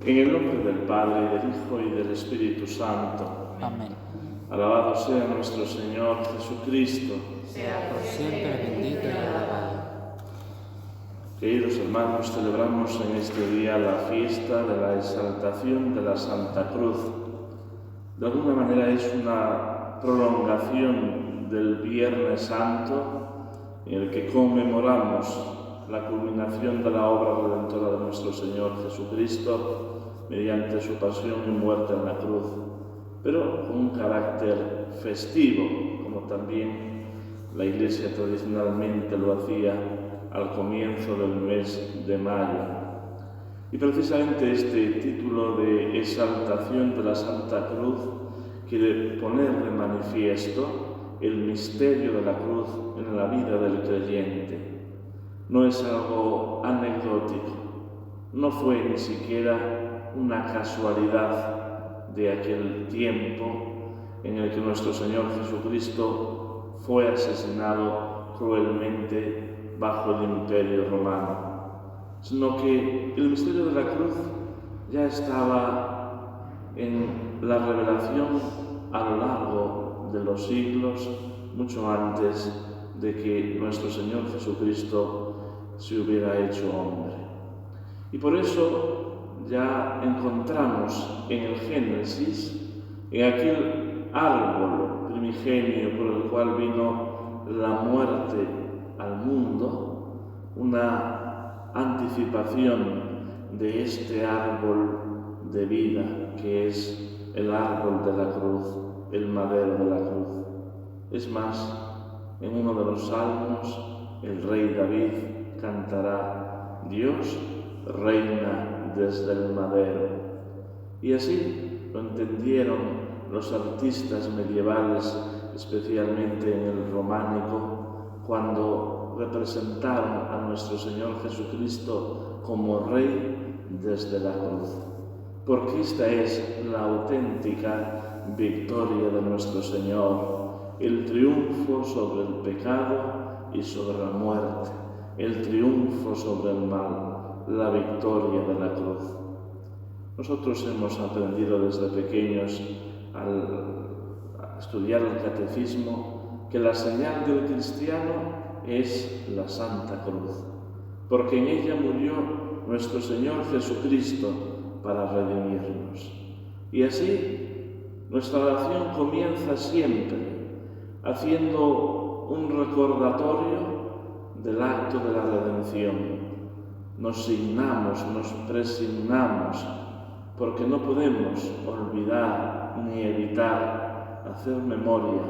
En el nombre del Padre, del Hijo y del Espíritu Santo. Amén. Alabado sea nuestro Señor Jesucristo. Sea por siempre bendito y alabado. Queridos hermanos, celebramos en este día la fiesta de la exaltación de la Santa Cruz. De alguna manera es una prolongación del Viernes Santo en el que conmemoramos la culminación de la obra redentora de nuestro Señor Jesucristo mediante su pasión y muerte en la cruz, pero con un carácter festivo, como también la Iglesia tradicionalmente lo hacía al comienzo del mes de mayo. Y precisamente este título de exaltación de la Santa Cruz quiere poner de manifiesto el misterio de la cruz en la vida del creyente. No es algo anecdótico, no fue ni siquiera una casualidad de aquel tiempo en el que nuestro Señor Jesucristo fue asesinado cruelmente bajo el Imperio Romano, sino que el misterio de la cruz ya estaba en la revelación a lo largo de los siglos, mucho antes de que nuestro Señor Jesucristo se hubiera hecho hombre. Y por eso ya encontramos en el Génesis, en aquel árbol primigenio por el cual vino la muerte al mundo, una anticipación de este árbol de vida que es el árbol de la cruz, el madero de la cruz. Es más, en uno de los salmos, el rey David cantará: Dios reina desde el madero. Y así lo entendieron los artistas medievales, especialmente en el románico, cuando representaron a nuestro Señor Jesucristo como Rey desde la cruz. Porque esta es la auténtica victoria de nuestro Señor, el triunfo sobre el pecado y sobre la muerte, el triunfo sobre el mal, la victoria de la cruz. Nosotros hemos aprendido desde pequeños al estudiar el catecismo que la señal del cristiano es la Santa Cruz, porque en ella murió nuestro Señor Jesucristo para redimirnos. Y así nuestra oración comienza siempre haciendo un recordatorio del acto de la redención. Nos signamos, nos presignamos, porque no podemos olvidar ni evitar hacer memoria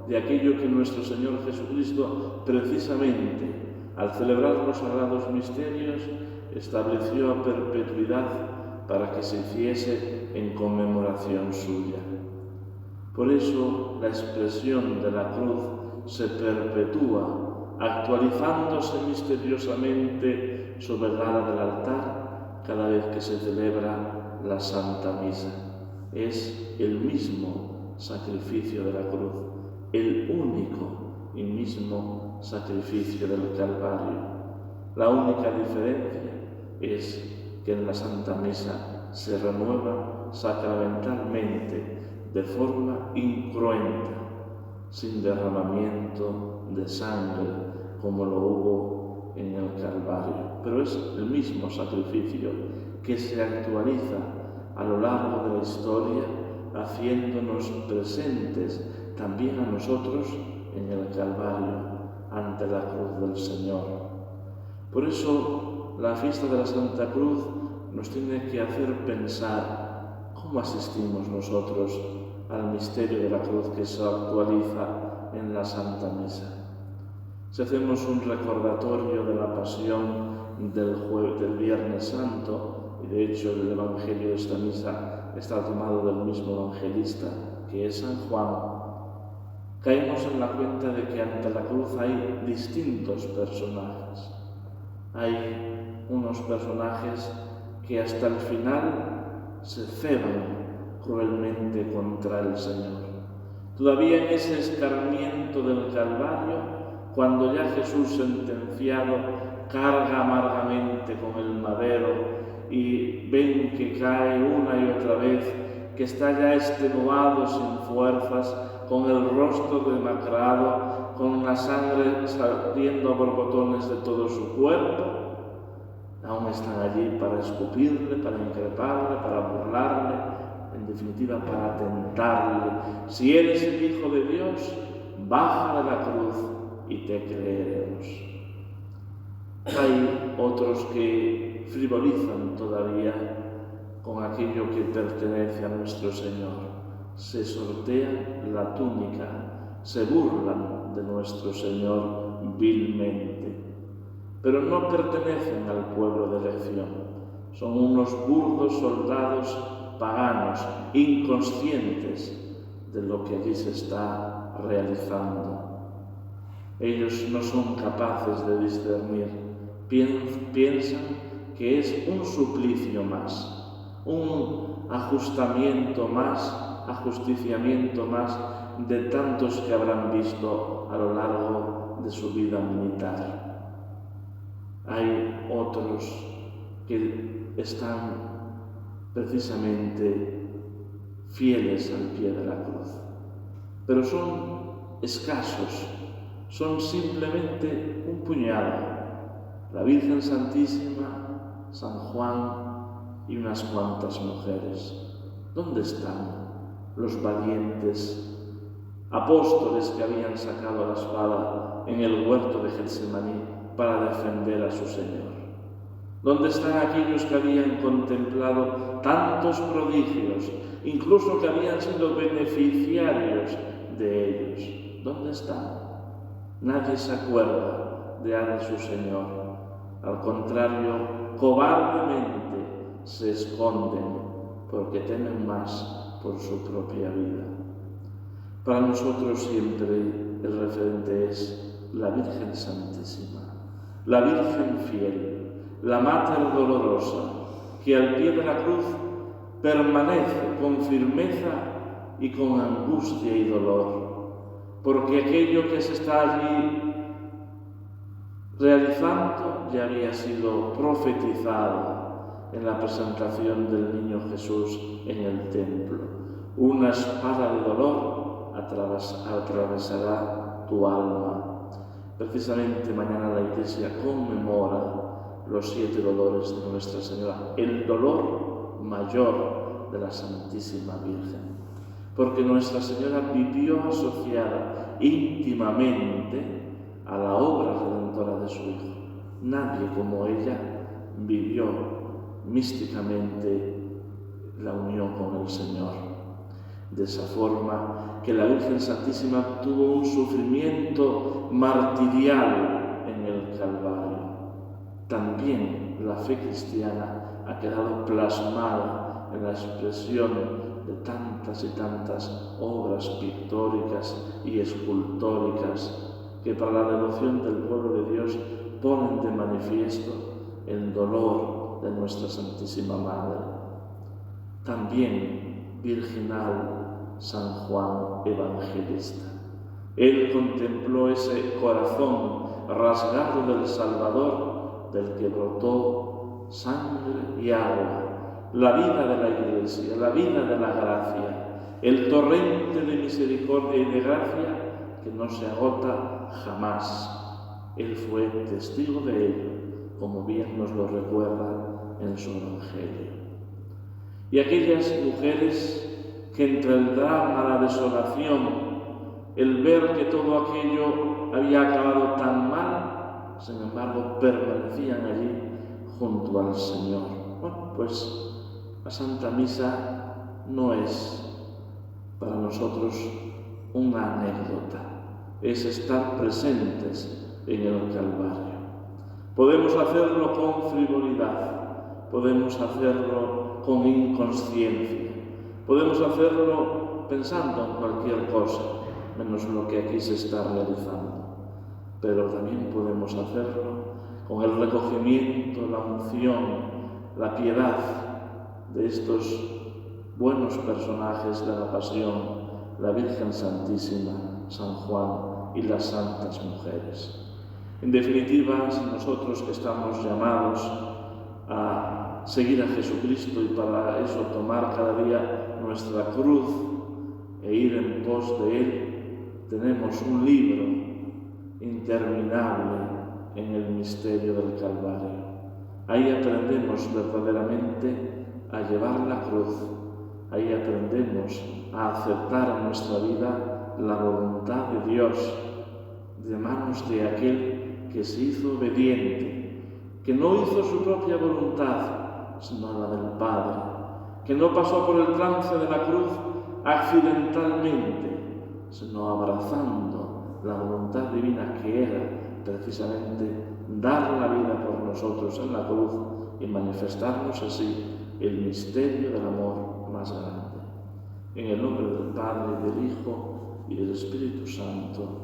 de aquello que nuestro Señor Jesucristo, precisamente al celebrar los sagrados misterios, estableció a perpetuidad para que se hiciese en conmemoración suya. Por eso la expresión de la cruz se perpetúa, actualizándose misteriosamente sobre el ala del altar cada vez que se celebra la Santa Misa. Es el mismo sacrificio de la cruz, el único y mismo sacrificio del Calvario. La única diferencia es que en la Santa Misa se renueva sacramentalmente de forma incruenta, sin derramamiento de sangre como lo hubo en el Calvario. Pero es el mismo sacrificio que se actualiza a lo largo de la historia, haciéndonos presentes también a nosotros en el Calvario, ante la cruz del Señor. Por eso la fiesta de la Santa Cruz nos tiene que hacer pensar cómo asistimos nosotros al misterio de la cruz que se actualiza en la Santa Misa. Si hacemos un recordatorio de la pasión del Viernes Santo, y de hecho el Evangelio de esta misa está tomado del mismo evangelista, que es San Juan, caemos en la cuenta de que ante la cruz hay distintos personajes. Hay unos personajes que hasta el final se ceban cruelmente contra el Señor. Todavía en ese escarmiento del Calvario, cuando ya Jesús sentenciado carga amargamente con el madero y ven que cae una y otra vez, que está ya extenuado, sin fuerzas, con el rostro demacrado, con la sangre saliendo a borbotones de todo su cuerpo, aún están allí para escupirle, para increparle, para burlarle, en definitiva para tentarle. Si eres el Hijo de Dios, baja de la cruz y te creeremos. Hay otros que frivolizan todavía con aquello que pertenece a nuestro Señor. Se sortean la túnica, se burlan de nuestro Señor vilmente, pero no pertenecen al pueblo de elección. Son unos burdos soldados paganos, inconscientes de lo que allí se está realizando. Ellos no son capaces de discernir, piensan que es un suplicio más, un ajustamiento más, ajusticiamiento más de tantos que habrán visto a lo largo de su vida militar. Hay otros que están precisamente fieles al pie de la cruz, pero son escasos, son simplemente un puñado: la Virgen Santísima, San Juan y unas cuantas mujeres. ¿Dónde están los valientes apóstoles que habían sacado la espada en el huerto de Getsemaní para defender a su Señor? ¿Dónde están aquellos que habían contemplado tantos prodigios, incluso que habían sido beneficiarios de ellos? ¿Dónde están? Nadie se acuerda de su Señor. Al contrario, cobardemente se esconden porque temen más por su propia vida. Para nosotros siempre el referente es la Virgen Santísima, la Virgen fiel, la Mater Dolorosa, que al pie de la cruz permanece con firmeza y con angustia y dolor, porque aquello que se está allí realizando ya había sido profetizado en la presentación del niño Jesús en el templo. Una espada de dolor atravesará tu alma. Precisamente mañana la Iglesia conmemora los 7 dolores de Nuestra Señora, el dolor mayor de la Santísima Virgen, porque Nuestra Señora vivió asociada íntimamente a la obra redentora de su Hijo. Nadie como ella vivió místicamente la unión con el Señor, de esa forma que la Virgen Santísima tuvo un sufrimiento martirial en el Calvario. También la fe cristiana ha quedado plasmada en la expresión de tantas y tantas obras pictóricas y escultóricas que para la devoción del pueblo de Dios ponen de manifiesto el dolor de nuestra Santísima Madre. También virginal San Juan Evangelista. Él contempló ese corazón rasgado del Salvador, del que brotó sangre y agua, la vida de la Iglesia, la vida de la gracia, el torrente de misericordia y de gracia que no se agota jamás. Él fue testigo de ello, como bien nos lo recuerda en su Evangelio. Y aquellas mujeres que entre el drama, la desolación, el ver que todo aquello había acabado tan mal, sin embargo permanecían allí junto al Señor. Bueno, pues la Santa Misa no es para nosotros una anécdota, es estar presentes en el Calvario. Podemos hacerlo con frivolidad, podemos hacerlo con inconsciencia, podemos hacerlo pensando en cualquier cosa, menos lo que aquí se está realizando. Pero también podemos hacerlo con el recogimiento, la unción, la piedad de estos buenos personajes de la Pasión, la Virgen Santísima, San Juan y las santas mujeres. En definitiva, si nosotros que estamos llamados a seguir a Jesucristo y para eso tomar cada día nuestra cruz e ir en pos de Él, tenemos un libro interminable en el misterio del Calvario. Ahí aprendemos verdaderamente a llevar la cruz, ahí aprendemos a aceptar en nuestra vida la voluntad de Dios, de manos de aquel que se hizo obediente, que no hizo su propia voluntad, sino la del Padre, que no pasó por el trance de la cruz accidentalmente, sino abrazando la voluntad divina que era precisamente dar la vida por nosotros en la cruz y manifestarnos así el misterio del amor más grande. En el nombre del Padre, del Hijo y del Espíritu Santo.